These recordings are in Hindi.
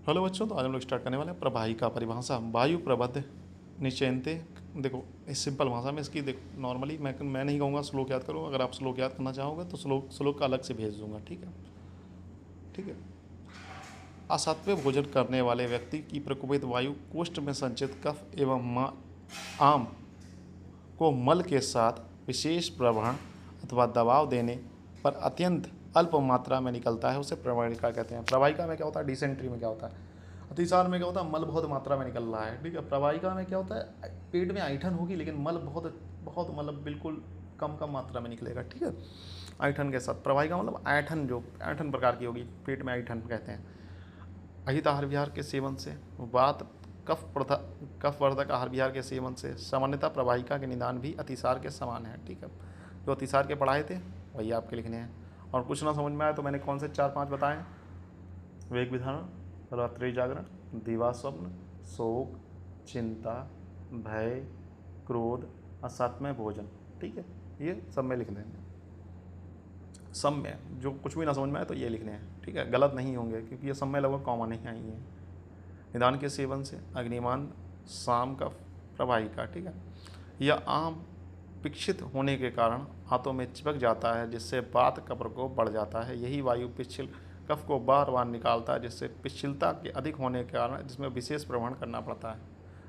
हेलो बच्चों, तो आज हम लोग स्टार्ट करने वाले हैं प्रवाहिका परिभाषा। वायु प्रबद्ध निश्चयनते। देखो इस सिंपल भाषा में इसकी देखो, नॉर्मली मैं नहीं कहूँगा श्लोक याद करो। अगर आप श्लोक याद करना चाहोगे तो श्लोक का अलग से भेज दूंगा। ठीक है, ठीक है। असात्विक भोजन करने वाले व्यक्ति की प्रकोपित वायु कोष्ठ में संचित कफ एवं आम को मल के साथ विशेष प्रवहन अथवा दबाव देने पर अत्यंत अल्प मात्रा में निकलता है, उसे प्रवाहिका कहते हैं। प्रवाहिका में क्या होता है, डिसेंट्री में क्या होता है, अतिसार में क्या होता है, मल बहुत मात्रा में निकल रहा है। ठीक है, प्रवाहिका में क्या होता है, पेट में ऐंठन होगी लेकिन मल बहुत बहुत मतलब बिल्कुल कम कम मात्रा में निकलेगा। ठीक है, ऐंठन के साथ प्रवाहिका मतलब ऐंठन, जो ऐंठन प्रकार की होगी, पेट में ऐंठन कहते हैं। अहित आहार विहार के सेवन से, वात कफवर्धक आहार विहार के सेवन से सामान्यतः प्रवाहिका के निदान भी अतिसार के समान है। ठीक है, जो अतिसार के पढ़ाए थे वही आपके लिखने हैं। और कुछ ना समझ में आया तो मैंने कौन से 4-5 बताए, वेग विधारण, रात्रि जागरण, दिवा स्वप्न, शोक, चिंता, भय, क्रोध, असत्मय भोजन। ठीक है, ये सब में लिखने हैं। सब में जो कुछ भी ना समझ में आए तो ये लिखने हैं। ठीक है, गलत नहीं होंगे क्योंकि ये सब में लगभग कॉमन ही आई है। निदान के सेवन से अग्निमान, शाम का प्रवाहिका। ठीक है, यह आम पिक्षित होने के कारण हाथों में चिपक जाता है, जिससे वात का प्रकोप बढ़ जाता है। यही वायु पिछिल कफ को बार बार निकालता है, जिससे पिछिलता के अधिक होने के कारण जिसमें विशेष प्रवहन करना पड़ता है।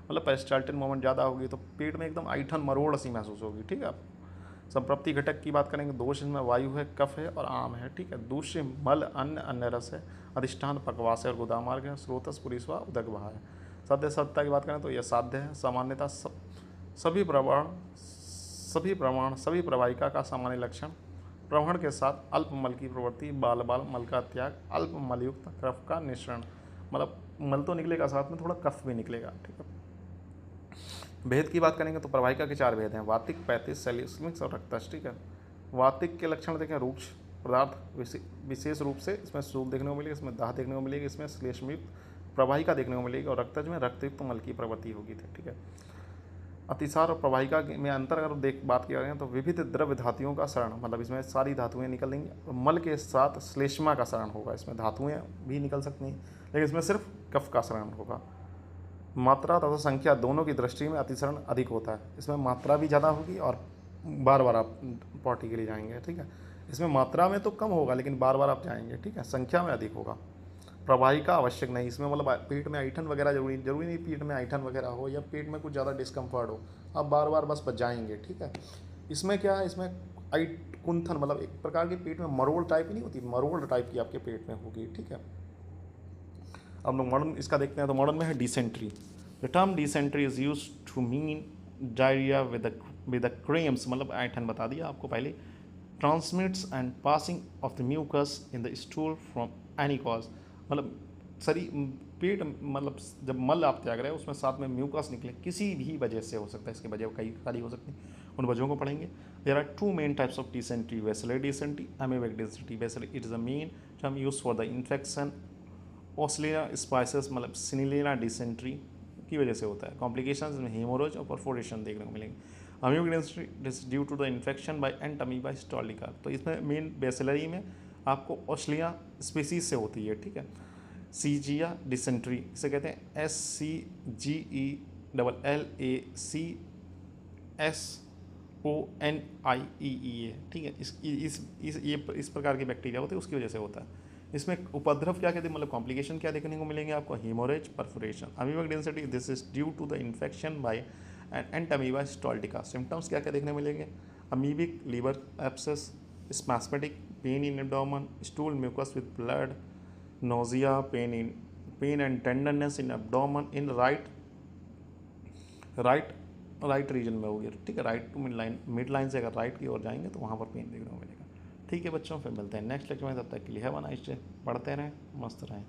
मतलब पेरिस्टाल्टिन मूवमेंट ज़्यादा होगी तो पेट में एकदम ऐंठन मरोड़ सी महसूस होगी। ठीक है, संप्रप्ति घटक की बात करेंगे, दोष इसमें वायु है, कफ है और आम है। ठीक है, दूसरे मल, अन्न, अन्य रस है, अधिष्ठान पकवास है और गोदामार्ग है, स्रोतस पुरीस्वा उदक बहा है। साध्य सत्ता की बात करें तो यह साध्य है। सामान्यतः सभी प्रवाहिका का सामान्य लक्षण प्रवहन के साथ अल्प मल की प्रवृत्ति, बाल बाल मल का त्याग, अल्प मलयुक्त कफ का निश्रण। मतलब मल तो निकलेगा, साथ में थोड़ा कफ भी निकलेगा। ठीक है, भेद की बात करेंगे तो प्रवाहिका के 4 भेद हैं, वातिक, पैतिस, सैलिस्मिक और रक्तश। ठीक है, वातिक के लक्षण देखें, रूक्ष पदार्थ विशेष रूप से इसमें सूल देखने को मिलेगी, इसमें दाह देखने को मिलेगी, इसमें श्लेष्मयुक्त प्रवाहिका देखने को मिलेगी और रक्तज में रक्तयुक्त मल की प्रवृत्ति होगी थी। ठीक है, अतिसार और प्रवाहिका में अंतर अगर बात की करें तो विविध द्रव्य धातुओं का शरण, मतलब इसमें सारी धातुएं निकल देंगी और मल के साथ श्लेष्मा का शरण होगा। इसमें धातुएं भी निकल सकती हैं लेकिन इसमें सिर्फ कफ का शरण होगा। मात्रा तथा संख्या दोनों की दृष्टि में अतिसरण अधिक होता है। इसमें मात्रा भी ज़्यादा होगी और बार बार आप पॉटी के लिए जाएंगे। ठीक है, इसमें मात्रा में तो कम होगा लेकिन बार बार आप जाएंगे। ठीक है, संख्या में अधिक होगा। प्रवाहिका आवश्यक नहीं, इसमें मतलब पेट में ऐंठन वगैरह जरूरी नहीं पेट में ऐंठन वगैरह हो या पेट में कुछ ज़्यादा डिस्कम्फर्ट हो, आप बार बार बस जाएंगे। ठीक है, इसमें क्या है, इसमें कुंथन मतलब एक प्रकार की पेट में मरोड़ टाइप नहीं होती, मरोड़ टाइप की आपके पेट में होगी। ठीक है, अब लोग मॉडर्न इसका देखते हैं तो मॉडर्न में है dysentery. The term dysentery is use to mean diarrhoea with cramps, मतलब ऐंठन बता दिया आपको पहले। Transmits and passing of the mucus in the stool from any cause, मतलब शरीर पेट मतलब जब मल आप त्याग रहे हैं उसमें साथ में म्यूकस निकले किसी भी वजह से हो सकता है, इसकी वजह कई सारी हो सकती है, उन वजहों को पढ़ेंगे। There are 2 main types of dysentery, bacillary dysentery, amoebic dysentery. Bacillary it is a main term use for the infection. ओस्लिना स्पाइसेस मतलब सिनिलिना डिसेंट्री की वजह से होता है। कॉम्प्लिकेशंस में हेमोरेज और परफोरेशन देखने को मिलेंगे। Amoebic dysentery due to the infection by entamoeba histolytica, तो इसमें मेन बेसिलरी में आपको ओस्लिया स्पीसीज से होती है। ठीक है, सीजिया डिसेंट्री इसे कहते हैं SCGELLACSONIEE। ठीक है, इस प्रकार के बैक्टीरिया होते हैं, उसकी वजह से होता है। इसमें उपद्रव क्या कहते हैं, मतलब कॉम्प्लिकेशन क्या देखने को मिलेंगे आपको, haemorrhage, perforation. Amoebic dysentery this is due to the infection by entamoeba histolytica. Symptoms क्या क्या देखने मिलेंगे, amoebic liver abscess, spasmodic pain in abdomen, stool mucus with blood, nausea, pain and tenderness in abdomen in right region में होगी। ठीक है, राइट टू मिड लाइन से अगर राइट की ओर जाएंगे तो वहाँ पर पेन देखने को मिलेगा। ठीक है बच्चों, फिर मिलते हैं नेक्स्ट लेक्चर में, तब तक के लिए हैव अ नाइस डे। पढ़ते रहें, मस्त रहें।